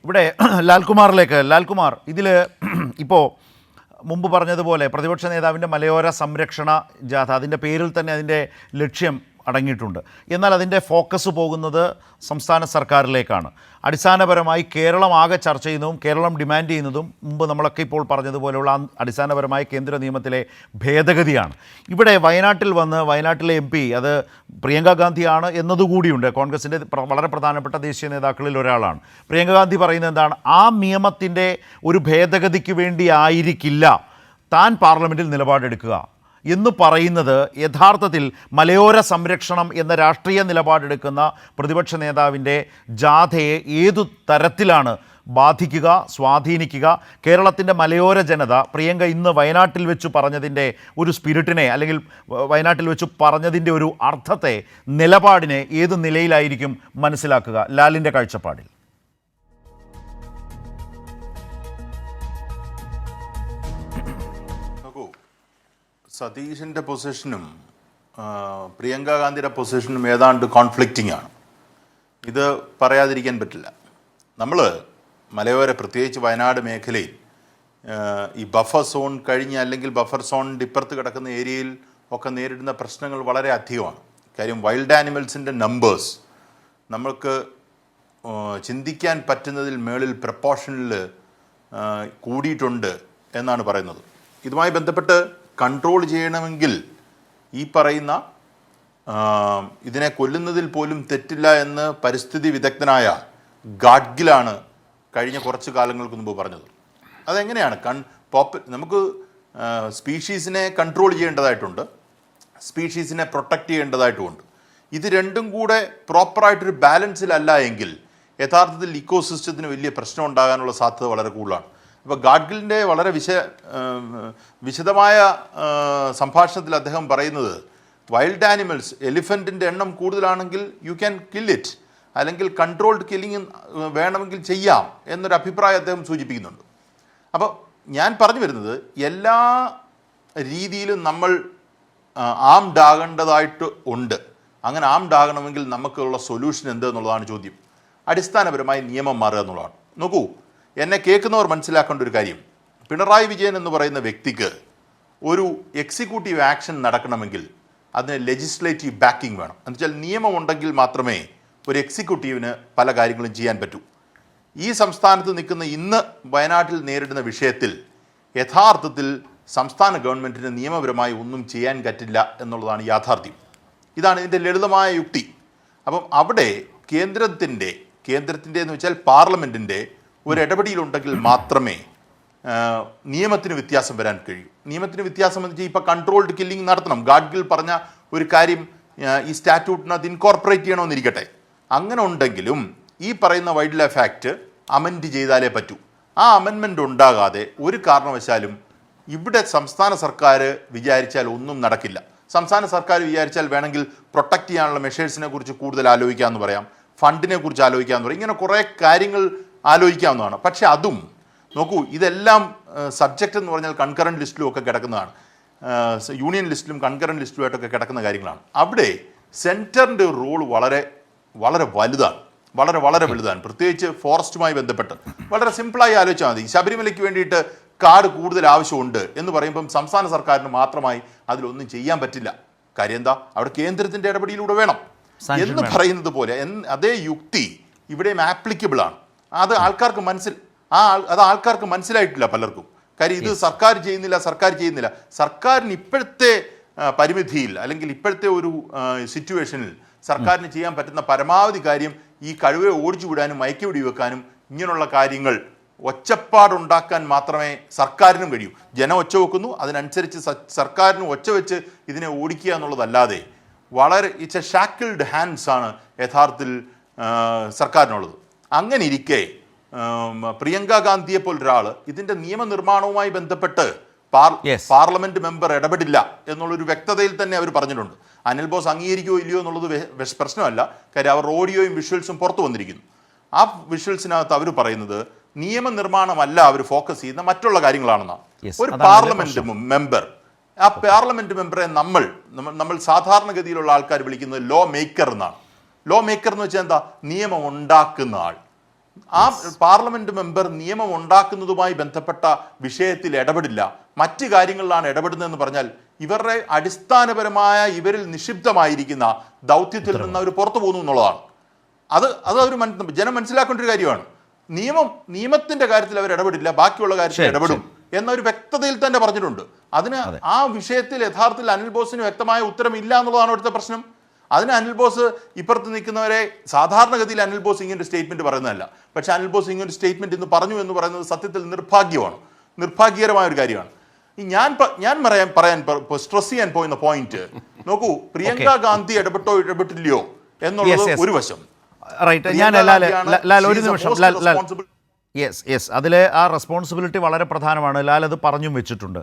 ഇവിടെ ലാൽകുമാർ ഇതിൽ ഇപ്പോൾ മുമ്പ് പറഞ്ഞതുപോലെ പ്രതിപക്ഷ നേതാവിൻ്റെ മലയോര സംരക്ഷണ ജാഥ അതിൻ്റെ പേരിൽ തന്നെ അതിൻ്റെ ലക്ഷ്യം അടങ്ങിയിട്ടുണ്ട്. എന്നാൽ അതിൻ്റെ ഫോക്കസ് പോകുന്നത് സംസ്ഥാന സർക്കാരിലേക്കാണ്. അടിസ്ഥാനപരമായി കേരളം ആകെ ചർച്ച ചെയ്യുന്നതും കേരളം ഡിമാൻഡ് ചെയ്യുന്നതും മുമ്പ് നമ്മളൊക്കെ ഇപ്പോൾ പറഞ്ഞതുപോലെയുള്ള അടിസ്ഥാനപരമായ കേന്ദ്ര നിയമത്തിലെ ഭേദഗതിയാണ്. ഇവിടെ വയനാട്ടിലെ MP അത് പ്രിയങ്ക ഗാന്ധിയാണ് എന്നതുകൂടിയുണ്ട്. കോൺഗ്രസിൻ്റെ വളരെ പ്രധാനപ്പെട്ട ദേശീയ നേതാക്കളിൽ ഒരാളാണ്. പ്രിയങ്ക ഗാന്ധി പറയുന്നത് എന്താണ്? ആ നിയമത്തിൻ്റെ ഒരു ഭേദഗതിക്ക് വേണ്ടി ആയിരിക്കില്ല താൻ പാർലമെൻറ്റിൽ നിലപാടെടുക്കുക എന്ന് പറയുന്നത് യഥാർത്ഥത്തിൽ മലയോര സംരക്ഷണം എന്ന രാഷ്ട്രീയ നിലപാടെടുക്കുന്ന പ്രതിപക്ഷ നേതാവിൻ്റെ ജാഥയെ ഏതു തരത്തിലാണ് ബാധിക്കുക, സ്വാധീനിക്കുക? കേരളത്തിൻ്റെ മലയോര ജനത പ്രിയങ്ക ഇന്ന് വയനാട്ടിൽ വെച്ച് പറഞ്ഞതിൻ്റെ ഒരു സ്പിരിറ്റിനെ, അല്ലെങ്കിൽ വയനാട്ടിൽ വെച്ച് പറഞ്ഞതിൻ്റെ ഒരു അർത്ഥത്തെ, നിലപാടിനെ ഏത് നിലയിലായിരിക്കും മനസ്സിലാക്കുക ലാലിൻ്റെ കാഴ്ചപ്പാടിൽ? സതീഷിൻ്റെ പൊസിഷനും പ്രിയങ്ക ഗാന്ധിയുടെ പൊസിഷനും ഏതാണ്ട് കോൺഫ്ലിക്റ്റിംഗ് ആണ്. ഇത് പറയാതിരിക്കാൻ പറ്റില്ല. നമ്മൾ മലയോര, പ്രത്യേകിച്ച് വയനാട് മേഖലയിൽ ഈ ബഫർ സോൺ കഴിഞ്ഞ് അല്ലെങ്കിൽ ബഫർ സോണിൻ്റെ ഇപ്പുറത്ത് കിടക്കുന്ന ഏരിയയിൽ ഒക്കെ നേരിടുന്ന പ്രശ്നങ്ങൾ വളരെ അധികമാണ്. കാര്യം വൈൽഡ് ആനിമൽസിൻ്റെ നമ്പേഴ്സ് നമ്മൾക്ക് ചിന്തിക്കാൻ പറ്റുന്നതിൽ മേളിൽ പ്രപ്പോർഷനിൽ കൂടിയിട്ടുണ്ട് എന്നാണ് പറയുന്നത്. ഇതുമായി ബന്ധപ്പെട്ട് കൺട്രോൾ ചെയ്യണമെങ്കിൽ ഈ പറയുന്ന ഇതിനെ കൊല്ലുന്നതിൽ പോലും തെറ്റില്ല എന്ന് പരിസ്ഥിതി വിദഗ്ധനായ ഗാഡ്ഗിലാണ് കഴിഞ്ഞ കുറച്ച് കാലങ്ങൾക്ക് മുമ്പ് പറഞ്ഞത്. അതെങ്ങനെയാണ് നമുക്ക് സ്പീഷീസിനെ കൺട്രോൾ ചെയ്യേണ്ടതായിട്ടുണ്ട്, സ്പീഷീസിനെ പ്രൊട്ടക്റ്റ് ചെയ്യേണ്ടതായിട്ടുമുണ്ട്. ഇത് രണ്ടും കൂടെ പ്രോപ്പറായിട്ടൊരു ബാലൻസിലല്ല എങ്കിൽ യഥാർത്ഥത്തിൽ ഇക്കോസിസ്റ്റത്തിന് വലിയ പ്രശ്നം ഉണ്ടാകാനുള്ള സാധ്യത വളരെ കൂടുതലാണ്. അപ്പോൾ ഗാഡ്ഗിലിൻ്റെ വളരെ വിശദമായ സംഭാഷണത്തിൽ അദ്ദേഹം പറയുന്നത്, വൈൽഡ് ആനിമൽസ്, എലിഫൻറ്റിൻ്റെ എണ്ണം കൂടുതലാണെങ്കിൽ യു ക്യാൻ കിൽ ഇറ്റ്, അല്ലെങ്കിൽ കൺട്രോൾഡ് കില്ലിങ് വേണമെങ്കിൽ ചെയ്യാം എന്നൊരു അഭിപ്രായം അദ്ദേഹം സൂചിപ്പിക്കുന്നുണ്ട്. അപ്പോൾ ഞാൻ പറഞ്ഞു വരുന്നത്, എല്ലാ രീതിയിലും നമ്മൾ ആംഡ് ആകേണ്ടതായിട്ട് ഉണ്ട്. അങ്ങനെ ആംഡ് ആകണമെങ്കിൽ നമുക്കുള്ള സൊല്യൂഷൻ എന്ത് എന്നുള്ളതാണ് ചോദ്യം. അടിസ്ഥാനപരമായി നിയമം മാറുക എന്നുള്ളതാണ്. നോക്കൂ, എന്നെ കേൾക്കുന്നവർ മനസ്സിലാക്കേണ്ട ഒരു കാര്യം, പിണറായി വിജയൻ എന്ന് പറയുന്ന വ്യക്തിക്ക് ഒരു എക്സിക്യൂട്ടീവ് ആക്ഷൻ നടക്കണമെങ്കിൽ അതിന് ലെജിസ്ലേറ്റീവ് ബാക്കിംഗ് വേണം. എന്നുവെച്ചാൽ നിയമം ഉണ്ടെങ്കിൽ മാത്രമേ ഒരു എക്സിക്യൂട്ടീവിന് പല കാര്യങ്ങളും ചെയ്യാൻ പറ്റൂ. ഈ സംസ്ഥാനത്ത് നിൽക്കുന്ന ഇന്ന് വയനാട്ടിൽ നേരിടുന്ന വിഷയത്തിൽ യഥാർത്ഥത്തിൽ സംസ്ഥാന ഗവൺമെൻറ്റിന് നിയമപരമായി ഒന്നും ചെയ്യാൻ പറ്റില്ല എന്നുള്ളതാണ് യാഥാർത്ഥ്യം. ഇതാണ് ഇതിൻ്റെ ലളിതമായ യുക്തി. അപ്പം അവിടെ കേന്ദ്രത്തിൻ്റെ എന്ന് വെച്ചാൽ പാർലമെൻറ്റിൻ്റെ ഒരു ഇടപെടലുണ്ടെങ്കിൽ മാത്രമേ നിയമത്തിന് വ്യത്യാസം വരാൻ കഴിയൂ. നിയമത്തിന് വ്യത്യാസം എന്ന് വെച്ചാൽ ഇപ്പോൾ കൺട്രോൾഡ് കില്ലിംഗ് നടത്തണം. ഗാഡ്ഗിൽ പറഞ്ഞ ഒരു കാര്യം ഈ സ്റ്റാറ്റ്യൂട്ടിനകത്ത് ഇൻകോർപ്പറേറ്റ് ചെയ്യണമെന്നിരിക്കട്ടെ. അങ്ങനെ ഉണ്ടെങ്കിലും ഈ പറയുന്ന വൈൽഡ് ലൈഫ് ആക്ട് അമെൻഡ് ചെയ്താലേ പറ്റൂ. ആ അമെൻമെൻറ്റ് ഉണ്ടാകാതെ ഒരു കാരണവശാലും ഇവിടെ സംസ്ഥാന സർക്കാർ വിചാരിച്ചാൽ ഒന്നും നടക്കില്ല. സംസ്ഥാന സർക്കാർ വിചാരിച്ചാൽ വേണമെങ്കിൽ പ്രൊട്ടക്റ്റ് ചെയ്യാനുള്ള മെഷേഴ്സിനെ കുറിച്ച് കൂടുതൽ ആലോചിക്കാമെന്ന് പറയാം, ഫണ്ടിനെ കുറിച്ച് ആലോചിക്കാമെന്ന് പറയാം, ഇങ്ങനെ കുറേ കാര്യങ്ങൾ ആലോചിക്കാവുന്നതാണ്. പക്ഷെ അതും നോക്കൂ, ഇതെല്ലാം സബ്ജക്റ്റ് എന്ന് പറഞ്ഞാൽ കൺകറൻറ്റ് ലിസ്റ്റിലും ഒക്കെ കിടക്കുന്നതാണ്. യൂണിയൻ ലിസ്റ്റിലും കൺകറൻറ്റ് ലിസ്റ്റിലുമായിട്ടൊക്കെ കിടക്കുന്ന കാര്യങ്ങളാണ്. അവിടെ സെൻറ്ററിൻ്റെ റോൾ വളരെ വളരെ വലുതാണ്, വളരെ വലുതാണ്. പ്രത്യേകിച്ച് ഫോറസ്റ്റുമായി ബന്ധപ്പെട്ട് വളരെ സിമ്പിളായി ആലോചിച്ചാൽ മതി. ശബരിമലയ്ക്ക് വേണ്ടിയിട്ട് കാട് കൂടുതൽ ആവശ്യമുണ്ട് എന്ന് പറയുമ്പം സംസ്ഥാന സർക്കാരിന് മാത്രമായി അതിലൊന്നും ചെയ്യാൻ പറ്റില്ല. കാര്യം എന്താ? അവിടെ കേന്ദ്രത്തിൻ്റെ ഇടപെടലിലൂടെ വേണം എന്ന് പറയുന്നത് പോലെ അതേ യുക്തി ഇവിടെയും ആപ്ലിക്കബിൾ ആണ്. അത് ആൾക്കാർക്ക് മനസ്സിലായിട്ടില്ല പലർക്കും. കാര്യം ഇത് സർക്കാർ ചെയ്യുന്നില്ല. സർക്കാരിന് ഇപ്പോഴത്തെ പരിമിതിയിൽ അല്ലെങ്കിൽ ഇപ്പോഴത്തെ ഒരു സിറ്റുവേഷനിൽ സർക്കാരിന് ചെയ്യാൻ പറ്റുന്ന പരമാവധി കാര്യം ഈ കഴിവെ ഓടിച്ചു വിടാനും മയക്കി വെടി വെക്കാനും ഇങ്ങനെയുള്ള കാര്യങ്ങൾ ഒച്ചപ്പാടുണ്ടാക്കാൻ മാത്രമേ സർക്കാരിനും കഴിയൂ. ജനം ഒച്ച വെക്കുന്നു, അതിനനുസരിച്ച് സർക്കാരിന് ഒച്ച വെച്ച് ഇതിനെ ഓടിക്കുക എന്നുള്ളതല്ലാതെ വളരെ ഇറ്റ്സ് എ ഷാക്കിൾഡ് ഹാൻഡ്സ് ആണ് യഥാർത്ഥത്തിൽ സർക്കാരിനുള്ളത്. അങ്ങനെ ഇരിക്കെ പ്രിയങ്ക ഗാന്ധിയെ പോലൊരാൾ ഇതിൻ്റെ നിയമനിർമ്മാണവുമായി ബന്ധപ്പെട്ട് പാർലമെന്റ് മെമ്പർ ഇടപെടില്ല എന്നുള്ളൊരു വ്യക്തതയിൽ തന്നെ അവർ പറഞ്ഞിട്ടുണ്ട്. അനിൽ ബോസ് അംഗീകരിക്കുകയോ ഇല്ലയോ എന്നുള്ളത് പ്രശ്നമല്ല. കാര്യം അവർ ഓഡിയോയും വിഷ്വൽസും പുറത്തു വന്നിരിക്കുന്നു. ആ വിഷ്വൽസിനകത്ത് അവർ പറയുന്നത് നിയമനിർമ്മാണമല്ല അവർ ഫോക്കസ് ചെയ്യുന്ന മറ്റുള്ള കാര്യങ്ങളാണെന്നാണ്. ഒരു പാർലമെന്റ് മെമ്പർ, ആ പാർലമെന്റ് മെമ്പറെ നമ്മൾ സാധാരണഗതിയിലുള്ള ആൾക്കാർ വിളിക്കുന്നത് ലോ മേക്കർ എന്നാണ്. ലോ മേക്കർ എന്ന് വെച്ചാൽ എന്താ? നിയമം ഉണ്ടാക്കുന്ന ആൾ. ആ പാർലമെന്റ് മെമ്പർ നിയമം ഉണ്ടാക്കുന്നതുമായി ബന്ധപ്പെട്ട വിഷയത്തിൽ ഇടപെടില്ല, മറ്റ് കാര്യങ്ങളിലാണ് ഇടപെടുന്നതെന്ന് പറഞ്ഞാൽ ഇവരുടെ അടിസ്ഥാനപരമായ ഇവരിൽ നിക്ഷിപ്തമായിരിക്കുന്ന ദൗത്യത്തിൽ നിന്ന് അവർ പുറത്തു പോകുന്നു എന്നുള്ളതാണ്. അത് അവർ ജനം മനസ്സിലാക്കേണ്ട ഒരു കാര്യമാണ്. നിയമത്തിന്റെ കാര്യത്തിൽ അവർ ഇടപെടില്ല, ബാക്കിയുള്ള കാര്യത്തിൽ ഇടപെടും എന്നൊരു വ്യക്തതയിൽ തന്നെ പറഞ്ഞിട്ടുണ്ട്. അതിന് ആ വിഷയത്തിൽ യഥാർത്ഥത്തിൽ അനിൽ ബോസിന് വ്യക്തമായ ഉത്തരമില്ല എന്നുള്ളതാണ് അവിടുത്തെ പ്രശ്നം. അതിന് അനിൽ ബോസ് ഇപ്പുറത്ത് നിൽക്കുന്നവരെ സാധാരണഗതിയിൽ അനിൽ ബോസ് ഇങ്ങനെ സ്റ്റേറ്റ്മെന്റ് പറയുന്നതല്ല. പക്ഷെ അനിൽ ബോസ് ഇങ്ങനെ സ്റ്റേറ്റ്മെന്റ് ഇന്ന് പറഞ്ഞു എന്ന് പറയുന്നത് സത്യത്തിൽ നിർഭാഗ്യകരമായ ഒരു കാര്യമാണ്. ഞാൻ പറയാൻ സ്ട്രെസ് ചെയ്യാൻ പോയിരുന്ന പോയിന്റ് നോക്കൂ, പ്രിയങ്ക ഗാന്ധി ഇടപെട്ടില്ലയോ എന്നുള്ളത് ഒരു വശം. റൈറ്റ്, ഞാൻ ഒരു നിമിഷം യെസ് അതിലെ ആ റെസ്പോൺസിബിലിറ്റി വളരെ പ്രധാനമാണ്. ലാൽ അത് പറഞ്ഞും വെച്ചിട്ടുണ്ട്.